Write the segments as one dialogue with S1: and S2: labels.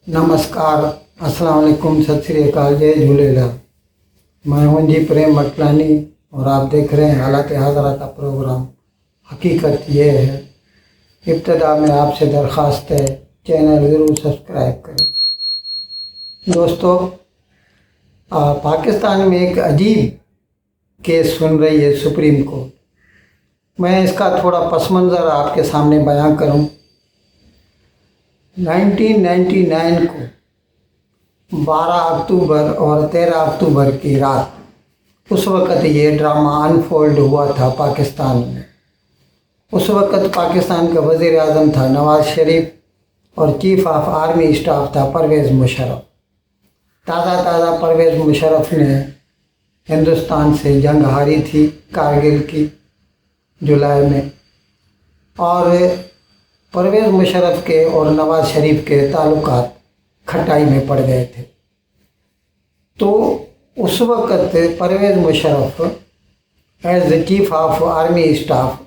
S1: नमस्कार, अस्सलाम वालेकुम, सत श्री अकाल, जय झूलेलाल। मैं हूं जी प्रेम मटलानी और आप देख रहे हैं हालात हाज़रा का प्रोग्राम। हकीकत ये है, इब्तदा में आपसे दरख्वास्त है चैनल ज़रूर सब्सक्राइब करें। दोस्तों, पाकिस्तान में एक अजीब केस सुन रही है सुप्रीम कोर्ट। मैं इसका थोड़ा पस मंज़र आपके सामने बयां करूं। 1999 को 12 अक्टूबर और 13 अक्टूबर की रात, उस वक़्त ये ड्रामा अनफोल्ड हुआ था पाकिस्तान में। उस वक़्त पाकिस्तान का वज़ीर आज़म था नवाज़ शरीफ और चीफ ऑफ आर्मी स्टाफ था परवेज़ मुशर्रफ। ताज़ा परवेज़ मुशर्रफ ने हिंदुस्तान से जंग हारी थी कारगिल की जुलाई में, और परवेज़ मुशर्रफ के और नवाज़ शरीफ के ताल्लुकात खटाई में पड़ गए थे। तो उस वक़्त Pervez Musharraf as the chief of army staff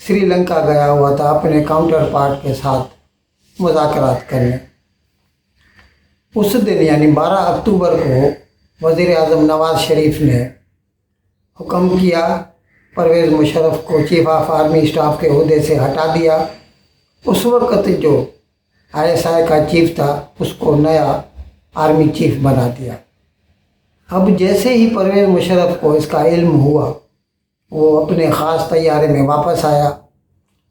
S1: Sri Lanka गया हुआ था अपने काउंटर पार्ट के साथ मुज़ाकरात करने। उस दिन यानी 12 अक्टूबर को वज़ीर आज़म नवाज़ शरीफ ने हुक्म किया, परवेज़ मुशर्रफ को चीफ ऑफ आर्मी स्टाफ के ओहदे से हटा दिया। उस वक़्त जो ISI का चीफ था उसको नया आर्मी चीफ बना दिया। अब जैसे ही परवेज़ मुशर्रफ को इसका इल्म हुआ, वो अपने ख़ास तैयारे में वापस आया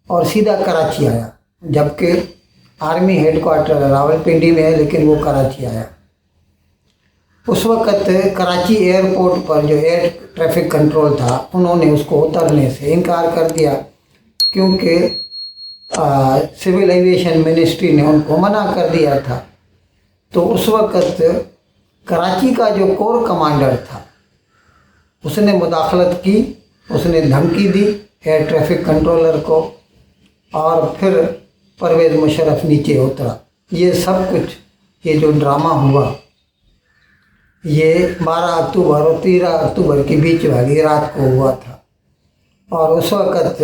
S1: और सीधा कराची आया, जबकि आर्मी हेडक्वार्टर रावलपिंडी में है, लेकिन वो कराची आया। उस वक़्त कराची एयरपोर्ट पर जो एयर ट्रैफिक कंट्रोल था, उन्होंने उसको उतरने से इनकार कर दिया, क्योंकि सिविल एविएशन मिनिस्ट्री ने उनको मना कर दिया था। तो उस वक़्त कराची का जो कोर कमांडर था उसने मुदाखलत की, उसने धमकी दी एयर ट्रैफिक कंट्रोलर को, और फिर परवेज़ मुशर्रफ नीचे उतरा। ये सब कुछ, ये जो ड्रामा हुआ, ये 12 अक्टूबर और 13 अक्टूबर के बीच वाली रात को हुआ था। और उस वक़्त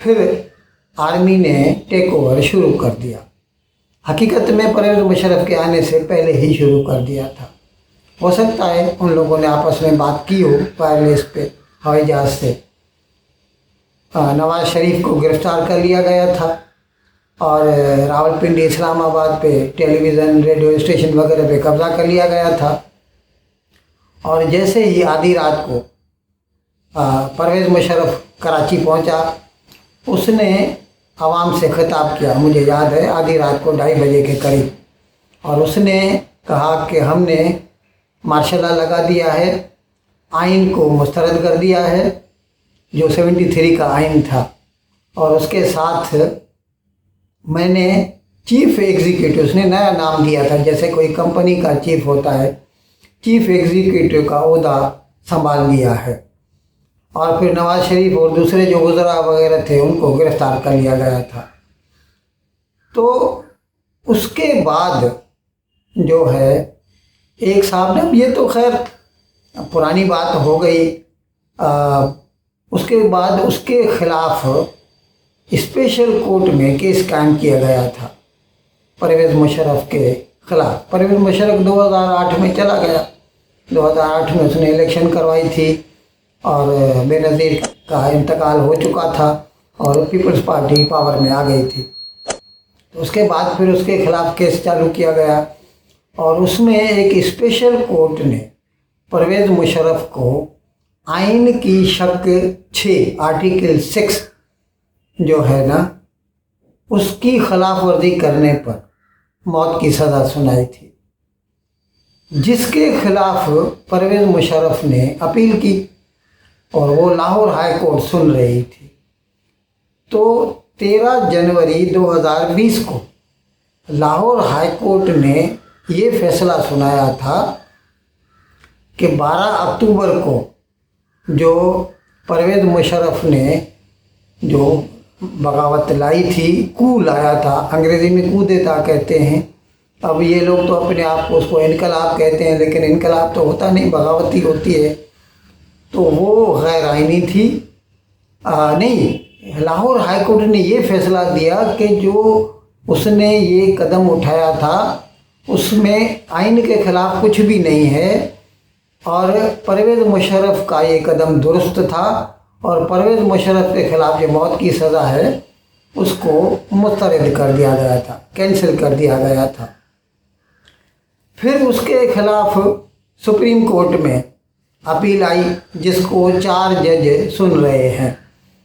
S1: फिर आर्मी ने टेक ओवर शुरू कर दिया। हकीकत में परवेज़ मुशर्रफ के आने से पहले ही शुरू कर दिया था। हो सकता है उन लोगों ने आपस में बात की हो वायरलेस पे, हवाई जहाज़ से। नवाज़ शरीफ को गिरफ़्तार कर लिया गया था और रावलपिंडी इस्लामाबाद पे टेलीविज़न रेडियो स्टेशन वगैरह पे कब्ज़ा कर लिया गया था। और जैसे ही आधी रात को परवेज़ मुशर्रफ कराची पहुंचा, उसने आवाम से खिताब किया। मुझे याद है आधी रात को 2:30 बजे के करीब, और उसने कहा कि हमने मार्शल लॉ लगा दिया है, आइन को मुस्तरद कर दिया है जो 73 का आइन था, और उसके साथ मैंने चीफ एग्जीक्यूटिव, उसने नया नाम दिया था, जैसे कोई कंपनी का चीफ होता है, चीफ एग्जीक्यूटिव का ओहदा संभाल लिया है। और फिर नवाज़ शरीफ और दूसरे जो वज़रा वगैरह थे उनको गिरफ़्तार कर लिया गया था। तो उसके बाद जो है एक साहब ने, ये तो खैर पुरानी बात हो गई, उसके बाद उसके ख़िलाफ़ स्पेशल कोर्ट में केस कायम किया गया था परवेज़ मुशर्रफ के ख़िलाफ़। परवेज़ मुशर्रफ 2008 में चला गया। 2008 में उसने इलेक्शन करवाई थी और बेनज़ीर का इंतकाल हो चुका था और पीपल्स पार्टी पावर में आ गई थी। तो उसके बाद फिर उसके ख़िलाफ़ केस चालू किया गया, और उसमें एक स्पेशल कोर्ट ने परवेज़ मुशर्रफ को आइन की शक 6 आर्टिकल 6 जो है ना, उसकी खिलाफ वर्जी करने पर मौत की सज़ा सुनाई थी, जिसके खिलाफ परवेज़ मुशर्रफ ने अपील की और वो लाहौर हाई कोर्ट सुन रही थी। तो 13 जनवरी 2020 को लाहौर हाई कोर्ट ने ये फैसला सुनाया था कि 12 अक्टूबर को जो परवेज़ मुशर्रफ ने जो बगावत लाई थी, कू लाया था, अंग्रेज़ी में कू देता कहते हैं। अब ये लोग तो अपने आप को उसको इनकलाब कहते हैं, लेकिन इनकलाब तो होता नहीं, बगावत ही होती है। तो वो गैर आइनी थी। नहीं, लाहौर हाई कोर्ट ने ये फैसला दिया कि जो उसने ये कदम उठाया था اس میں آئین کے خلاف کچھ بھی نہیں ہے، اور پرویز مشرف کا یہ قدم درست تھا، اور پرویز مشرف کے خلاف جو موت کی سزا ہے اس کو مسترد کر دیا گیا تھا، کینسل کر دیا گیا تھا۔ پھر اس کے خلاف سپریم کورٹ میں اپیل آئی، جس کو 4 جج سن رہے ہیں،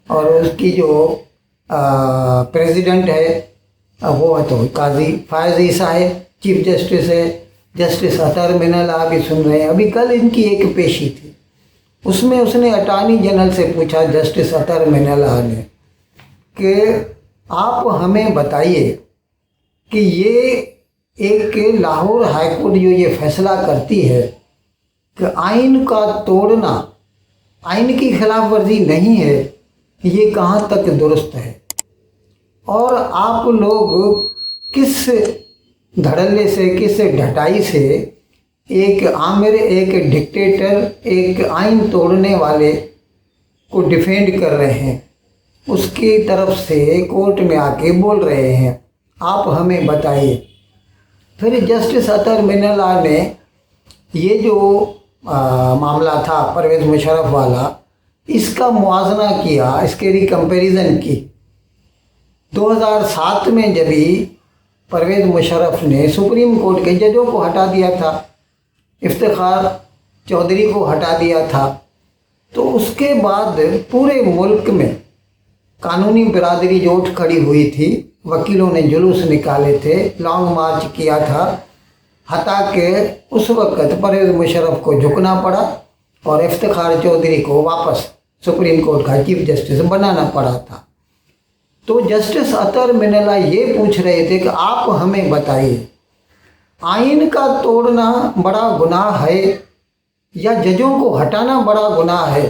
S1: اور اس کی جو پریزیڈنٹ ہے وہ تو قاضی فائز عیسیٰ ہے، چیف جسٹس ہے، جسٹس اطہر من اللہ بھی سن رہے ہیں۔ ابھی کل ان کی ایک پیشی تھی، اس میں اس نے اٹارنی جنرل سے پوچھا، جسٹس اطہر من اللہ نے، کہ آپ ہمیں بتائیے کہ یہ ایک لاہور ہائی کورٹ جو یہ فیصلہ کرتی ہے کہ آئین کا توڑنا آئین کی خلاف ورزی نہیں ہے، یہ کہاں تک درست ہے، اور آپ لوگ کس دھڑلے سے، کس ڈھٹائی سے ایک آمر، ایک ڈکٹیٹر، ایک آئین توڑنے والے کو ڈیفینڈ کر رہے ہیں، اس کی طرف سے کورٹ میں آ کے بول رہے ہیں، آپ ہمیں بتائیے۔ پھر جسٹس اطہر من اللہ نے یہ جو معاملہ تھا پرویز مشرف والا، اس کا موازنہ کیا، اس کے ریکمپیریزن کی۔ 2007 میں جبھی پرویز مشرف نے سپریم کورٹ کے ججوں کو ہٹا دیا تھا، افتخار چودھری کو ہٹا دیا تھا، تو اس کے بعد پورے ملک میں قانونی برادری جو اٹھ کھڑی ہوئی تھی، وکیلوں نے جلوس نکالے تھے، لانگ مارچ کیا تھا، حتیٰ کہ اس وقت پرویز مشرف کو جھکنا پڑا اور افتخار چودھری کو واپس سپریم کورٹ کا چیف جسٹس بنانا پڑا تھا۔ تو جسٹس اطہر من اللہ یہ پوچھ رہے تھے کہ آپ ہمیں بتائیے، آئین کا توڑنا بڑا گناہ ہے یا ججوں کو ہٹانا بڑا گناہ ہے؟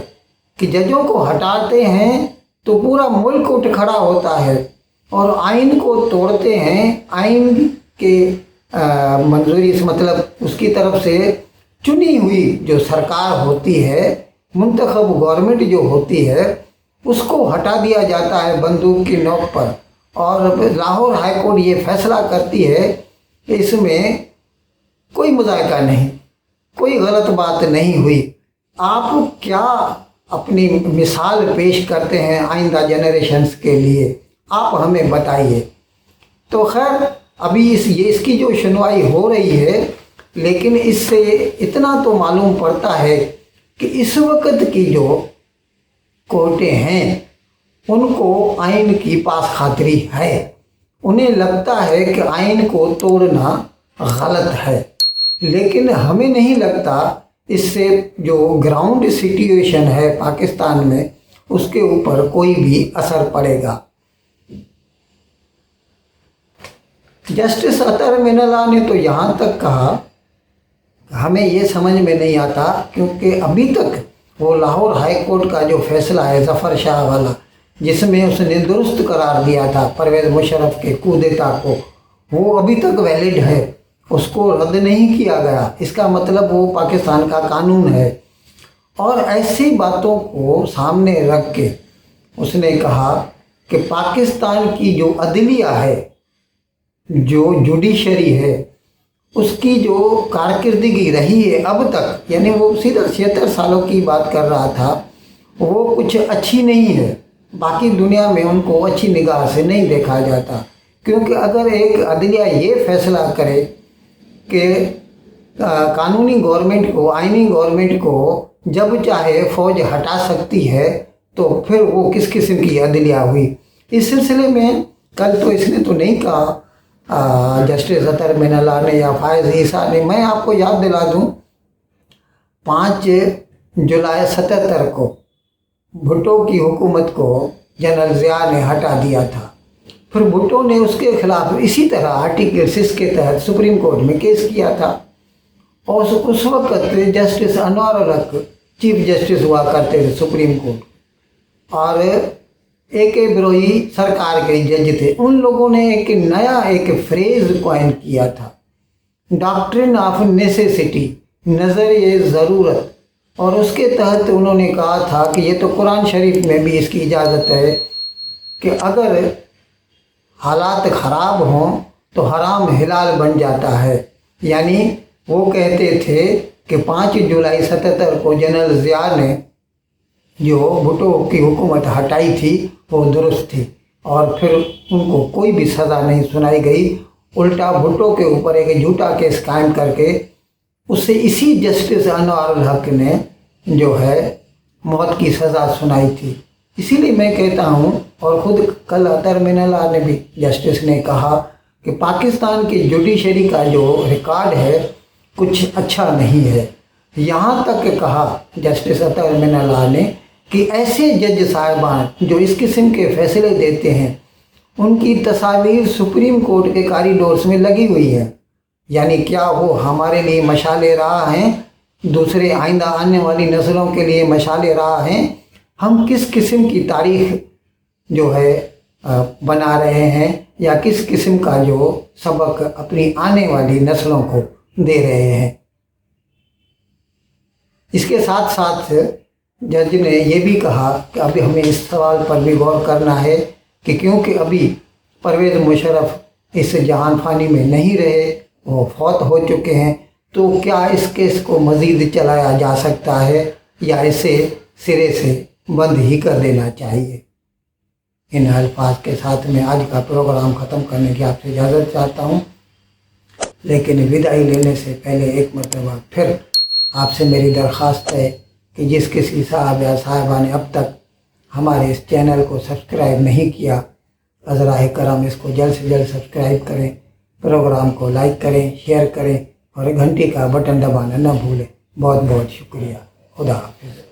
S1: کہ ججوں کو ہٹاتے ہیں تو پورا ملک اٹھ کھڑا ہوتا ہے، اور آئین کو توڑتے ہیں، آئین کے منظوری سے مطلب اس کی طرف سے چنی ہوئی جو سرکار ہوتی ہے، منتخب گورنمنٹ جو ہوتی ہے، اس کو ہٹا دیا جاتا ہے بندوق کی نوک پر۔ اور لاہور ہائی کورٹ یہ فیصلہ کرتی ہے کہ اس میں کوئی مذائقہ نہیں، کوئی غلط بات نہیں ہوئی۔ آپ کیا اپنی مثال پیش کرتے ہیں آئندہ جنریشنز کے لیے؟ آپ ہمیں بتائیے۔ تو خیر ابھی اس کی جو سنوائی ہو رہی ہے، لیکن اس سے اتنا تو معلوم پڑتا ہے کہ اس وقت کی جو کورٹیں ہیں ان کو آئین کی پاس خاطری ہے، انہیں لگتا ہے کہ آئین کو توڑنا غلط ہے، لیکن ہمیں نہیں لگتا اس سے جو گراؤنڈ سچویشن ہے پاکستان میں اس کے اوپر کوئی بھی اثر پڑے گا۔ جسٹس اطہر من اللہ نے تو یہاں تک کہا، ہمیں یہ سمجھ میں نہیں آتا، کیونکہ ابھی تک وہ لاہور ہائی کورٹ کا جو فیصلہ ہے ظفر شاہ والا، جس میں اس نے درست قرار دیا تھا پرویز مشرف کے کودیتا کو، وہ ابھی تک ویلڈ ہے، اس کو رد نہیں کیا گیا۔ اس کا مطلب وہ پاکستان کا قانون ہے۔ اور ایسی باتوں کو سامنے رکھ کے اس نے کہا کہ پاکستان کی جو عدلیہ ہے، جو جوڈیشری ہے، اس کی جو کارکردگی رہی ہے اب تک، یعنی وہ سیدھا 76 سالوں کی بات کر رہا تھا، وہ کچھ اچھی نہیں ہے۔ باقی دنیا میں ان کو اچھی نگاہ سے نہیں دیکھا جاتا، کیونکہ اگر ایک عدلیہ یہ فیصلہ کرے کہ قانونی گورنمنٹ کو، آئینی گورنمنٹ کو جب چاہے فوج ہٹا سکتی ہے، تو پھر وہ کس قسم کی عدلیہ ہوئی؟ اس سلسلے میں کل تو اس نے تو نہیں کہا جسٹس اطہر من اللہ نے یا فائز عیسیٰ نے، میں آپ کو یاد دلا دوں 5 جولائی 77 کو بھٹو کی حکومت کو جنرل ضیاء نے ہٹا دیا تھا۔ پھر بھٹو نے اس کے خلاف اسی طرح آرٹیکل 6 کے تحت سپریم کورٹ میں کیس کیا تھا، اور اس وقت جسٹس انوار الحق چیف جسٹس ہوا کرتے تھے سپریم کورٹ، اور اے کے بروئی سرکار کے جج تھے۔ ان لوگوں نے ایک نیا فریز کوائن کیا تھا، ڈاکٹرن آف نیسیسٹی، نظریہ ضرورت، اور اس کے تحت انہوں نے کہا تھا کہ یہ تو قرآن شریف میں بھی اس کی اجازت ہے کہ اگر حالات خراب ہوں تو حرام حلال بن جاتا ہے، यानी वो कहते थे कि 5 जुलाई 77 को जनरल ज़िया ने जो भुट्टो की हुकूमत हटाई थी वो दुरुस्त थी, और फिर उनको कोई भी सज़ा नहीं सुनाई गई। उल्टा भुट्टो के ऊपर एक झूठा केस कायम करके उससे इसी जस्टिस अनवारुल हक ने जो है मौत की सज़ा सुनाई थी। इसीलिए मैं कहता हूँ, और ख़ुद कल अतर मिनल्ला ने भी जस्टिस ने कहा कि पाकिस्तान की जुडिशरी का जो रिकॉर्ड है कुछ अच्छा नहीं है। यहाँ तक कहा जस्टिस अतर मिनल्ला ने कि ऐसे जज साहिबान जो इस किस्म के फैसले देते हैं उनकी तस्वीर सुप्रीम कोर्ट के कॉरिडोर्स में लगी हुई है। यानी क्या वो हमारे लिए मशाले राह हैं, दूसरे आइंदा आने वाली नस्लों के लिए मशाले राह हैं। हम किस किस्म की तारीख जो है बना रहे हैं, या किस किस्म का जो सबक अपनी आने वाली नस्लों को दे रहे हैं। इसके साथ साथ जज ने ये भी कहा कि अभी हमें इस सवाल पर भी गौर करना है कि क्योंकि अभी परवेज़ मुशर्रफ इस जहान फानी में नहीं रहे, वो फौत हो चुके हैं, तो क्या इस केस को मज़ीद चलाया जा सकता है या इसे सिरे से बंद ही कर देना चाहिए। इन अल्फाज के साथ मैं आज का प्रोग्राम ख़त्म करने की आपसे इजाज़त चाहता हूँ, लेकिन विदाई लेने से पहले एक मरतबा फिर आपसे मेरी दरख्वास्त है कि जिस किसी साहब या साहिबा ने अब तक हमारे इस चैनल को सब्सक्राइब नहीं किया, हज़राए करम इसको जल्द से जल्द सब्सक्राइब करें, प्रोग्राम को लाइक करें, शेयर करें और घंटी का बटन दबाना न भूलें। बहुत बहुत शुक्रिया। खुदा हाफिज़।